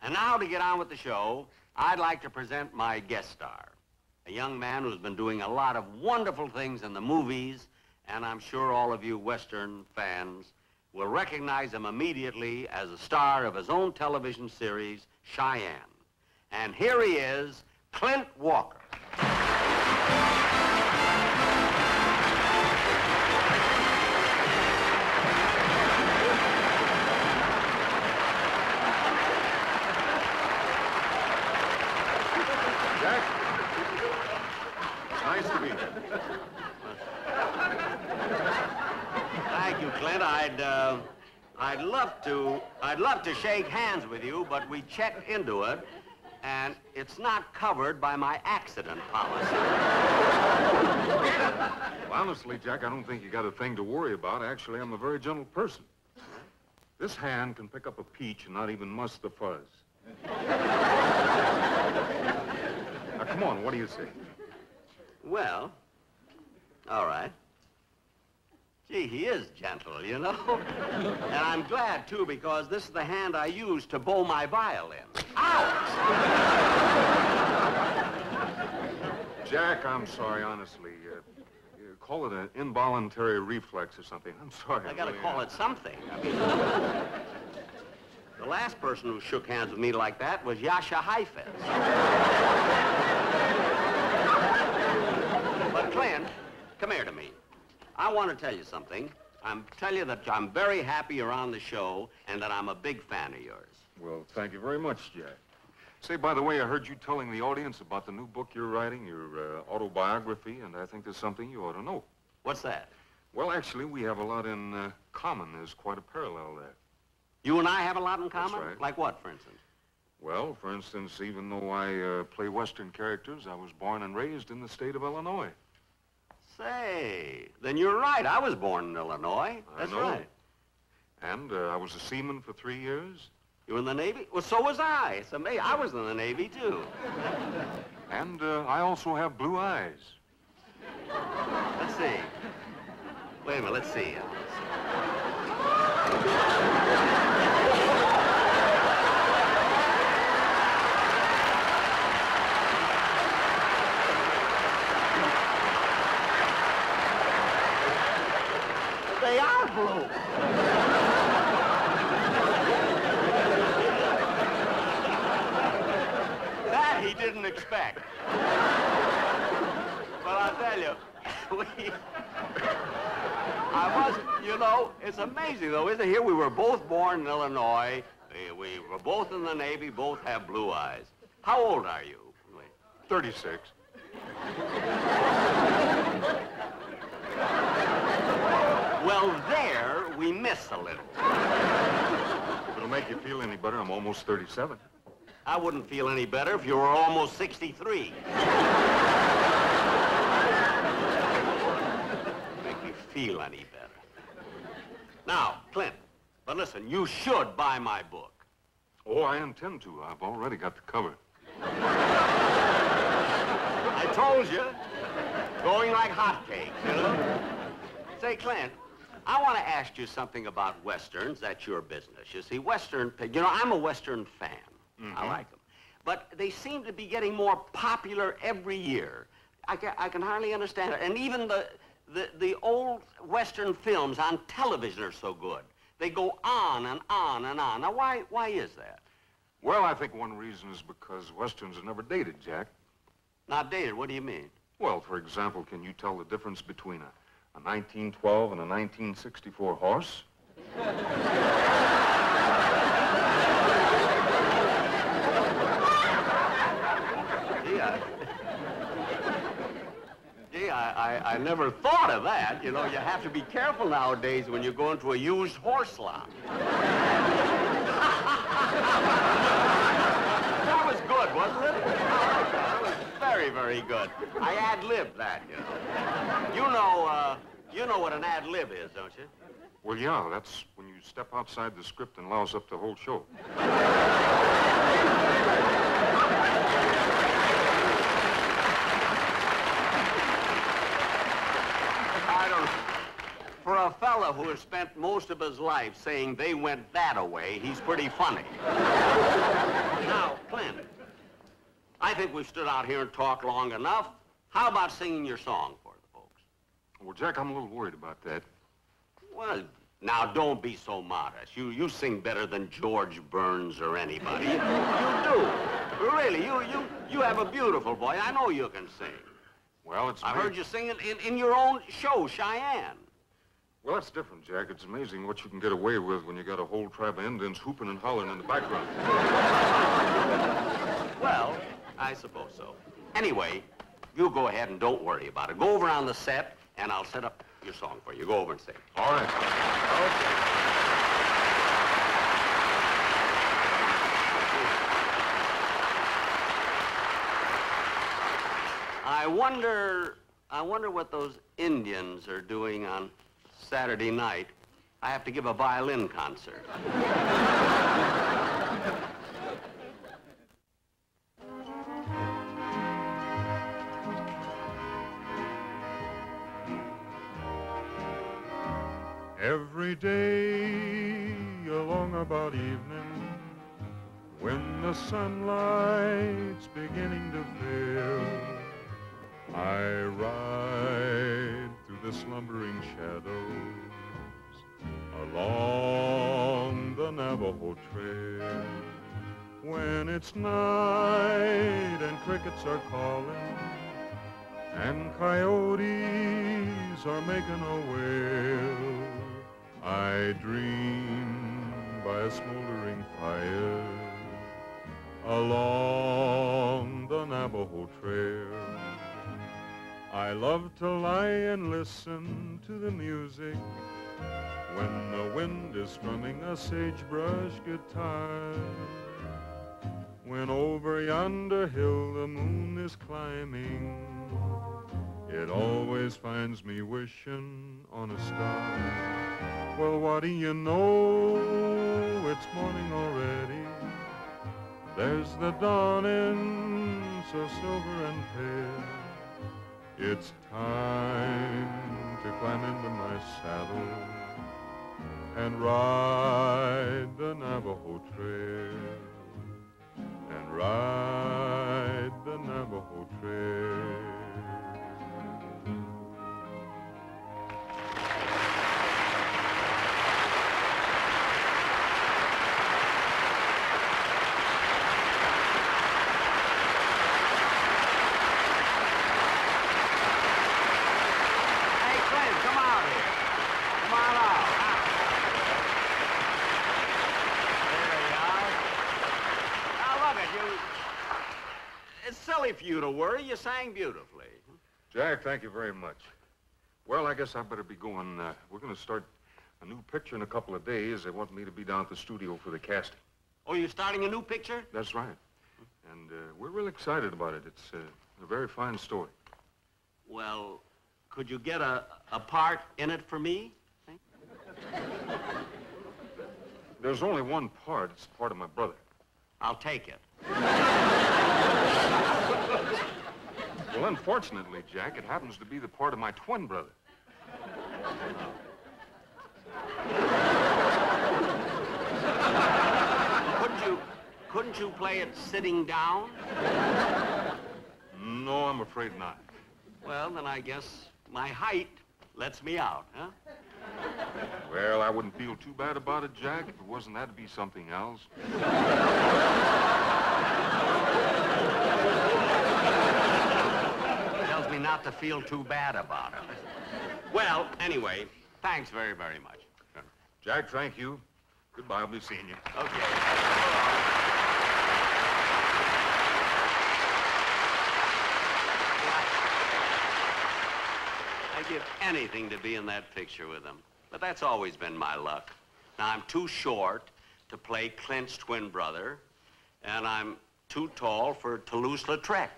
And now to get on with the show, I'd like to present my guest star, a young man who's been doing a lot of wonderful things in the movies, and I'm sure all of you Western fans will recognize him immediately as a star of his own television series, Cheyenne. And here he is, Clint Walker. Nice to meet you. Thank you, Clint. I'd love to shake hands with you, but we checked into it, and it's not covered by my accident policy. Well, honestly, Jack, I don't think you got a thing to worry about. Actually, I'm a very gentle person. This hand can pick up a peach and not even muss the fuzz. Now, come on, what do you say? Well, all right. Gee, he is gentle, you know? And I'm glad, too, because this is the hand I use to bow my violin. Ouch! Jack, I'm sorry, honestly. You call it an involuntary reflex or something. I'm sorry. I gotta call it something. I mean, the last person who shook hands with me like that was Yasha Heifetz. But Clint, come here to me. I want to tell you something. Tell you that I'm very happy you're on the show and that I'm a big fan of yours. Well, thank you very much, Jack. Say, by the way, I heard you telling the audience about the new book you're writing, your autobiography, and I think there's something you ought to know. What's that? Well, actually, we have a lot in common. There's quite a parallel there. You and I have a lot in common? That's right. Like what, for instance? Well, for instance, even though I play Western characters, I was born and raised in the state of Illinois. Say, then you're right. I was born in Illinois. That's right. And I was a seaman for 3 years. You were in the Navy? Well, so was I. It's amazing. I was in the Navy, too. And I also have blue eyes. Let's see. Wait a minute, let's see. They are blue. That he didn't expect. But I'll tell you, you know, it's amazing though, isn't it? Here we were both born in Illinois. We were both in the Navy, both have blue eyes. How old are you? 36. Well, there we miss a little. If it'll make you feel any better, I'm almost 37. I wouldn't feel any better if you were almost 63. Make me feel any better. Now, Clint, but listen, you should buy my book. Oh, I intend to. I've already got the cover. I told you. Going like hotcakes, you know? Say, Clint, I want to ask you something about Westerns. That's your business. You see, Western, you know, I'm a Western fan. Mm-hmm. I like them. But they seem to be getting more popular every year. I can hardly understand it. And even the old Western films on television are so good. They go on and on and on. Now, why is that? Well, I think one reason is because Westerns are never dated, Jack. Not dated? What do you mean? Well, for example, can you tell the difference between a 1912 and a 1964 horse? Gee, I never thought of that. You know, you have to be careful nowadays when you go into a used horse lot. That was good, wasn't it? That was very, very good. I ad-libbed that, you know. You know what an ad-lib is, don't you? Well, yeah, that's when you step outside the script and louse up the whole show. I don't know. For a fella who has spent most of his life saying they went that-a-way, he's pretty funny. think we've stood out here and talked long enough. How about singing your song for the folks? Well, Jack, I'm a little worried about that. Well, now, don't be so modest. You sing better than George Burns or anybody. You do. Really, you have a beautiful voice. I know you can sing. Well, it's... I heard you sing in your own show, Cheyenne. Well, that's different, Jack. It's amazing what you can get away with when you got a whole tribe of Indians hooping and hollering in the background. Well, I suppose so. Anyway, you go ahead and don't worry about it. Go over on the set, and I'll set up your song for you. Go over and sing. All right. Okay. I wonder what those Indians are doing on Saturday night. I have to give a violin concert. Every day along about evening, when the sunlight's beginning to fail, I ride through the slumbering shadows along the Navajo Trail. When it's night and crickets are calling and coyotes are making a wail, I dream by a smoldering fire along the Navajo Trail. I love to lie and listen to the music when the wind is strumming a sagebrush guitar. When over yonder hill the moon is climbing, it always finds me wishing on a star. Well, what do you know? It's morning already. There's the dawning, so silver and pale. It's time to climb into my saddle and ride the Navajo Trail, and ride the Navajo Trail. It's silly for you to worry. You sang beautifully. Jack, thank you very much. Well, I guess I better be going. We're going to start a new picture in a couple of days. They want me to be down at the studio for the casting. Oh, you're starting a new picture? That's right. And we're real excited about it. It's a very fine story. Well, could you get a part in it for me? There's only one part. It's the part of my brother. I'll take it. Well, unfortunately, Jack, it happens to be the part of my twin brother. Couldn't you play it sitting down? No, I'm afraid not. Well, then I guess my height lets me out, huh? Well, I wouldn't feel too bad about it, Jack, if it wasn't that to be something else. Tells me not to feel too bad about it. Well, anyway, thanks very, very much. Jack, thank you. Goodbye, I'll be seeing you. Okay. I'd give anything to be in that picture with him. But that's always been my luck. Now, I'm too short to play Clint's twin brother, and I'm too tall for Toulouse-Lautrec.